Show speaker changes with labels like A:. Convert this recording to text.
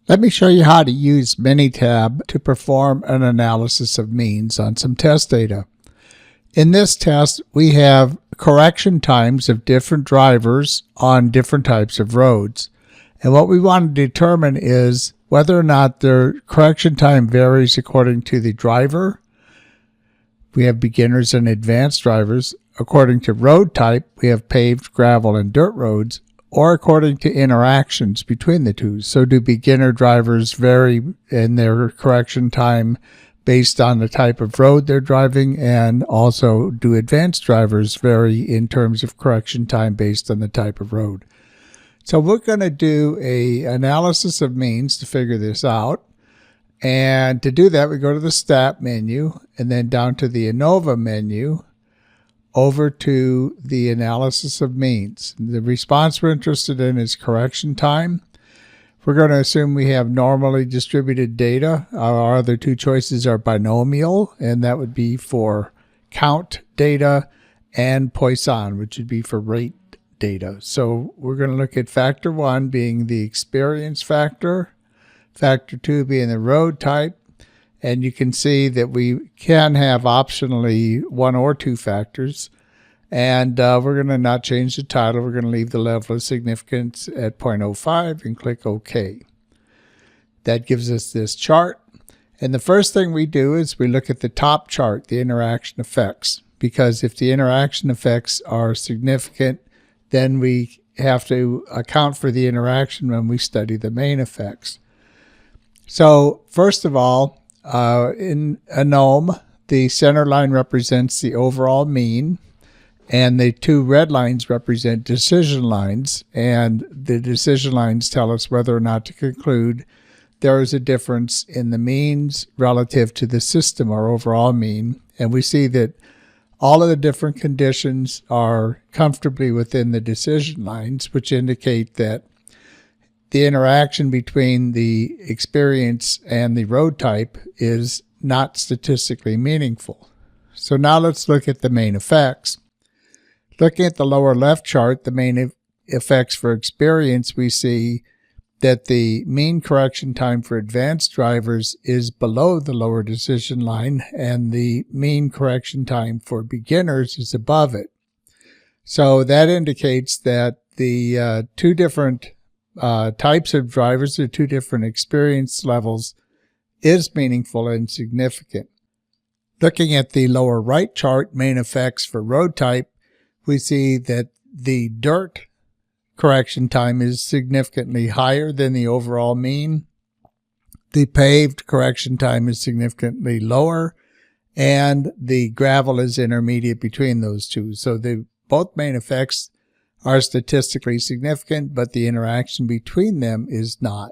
A: Let me show you how to use Minitab to perform an analysis of means on some test data. In this test, we have correction times of different drivers on different types of roads. And what we want to determine is whether or not their correction time varies according to the driver. We have beginners and advanced drivers. According to road type, we have paved, gravel, and dirt roads, or according to interactions between the two. So do beginner drivers vary in their correction time based on the type of road they're driving, and also do advanced drivers vary in terms of correction time based on the type of road. So we're going to do an analysis of means to figure this out. And to do that, we go to the Stat menu and then down to the ANOVA menu, over to the analysis of means. The response we're interested in is correction time. We're going to assume we have normally distributed data. Our other two choices are binomial, and that would be for count data, and Poisson, which would be for rate data. So we're going to look at factor 1 being the experience factor, factor 2 being the road type, and you can see that we can have optionally one or two factors. And we're going to not change the title. We're going to leave the level of significance at 0.05 and click OK. That gives us this chart. And the first thing we do is we look at the top chart, the interaction effects. Because if the interaction effects are significant, then we have to account for the interaction when we study the main effects. So first of all, in ANOM, the center line represents the overall mean, and the two red lines represent decision lines, and the decision lines tell us whether or not to conclude there is a difference in the means relative to the system or overall mean. And we see that all of the different conditions are comfortably within the decision lines, which indicate that the interaction between the experience and the road type is not statistically meaningful. So now let's look at the main effects. Looking at the lower left chart, the main effects for experience, we see that the mean correction time for advanced drivers is below the lower decision line, and the mean correction time for beginners is above it. So that indicates that the two different types of drivers or two different experience levels is meaningful and significant. Looking at the lower right chart, main effects for road type, we see that the dirt correction time is significantly higher than the overall mean. The paved correction time is significantly lower, and the gravel is intermediate between those two. So both main effects are statistically significant, but the interaction between them is not.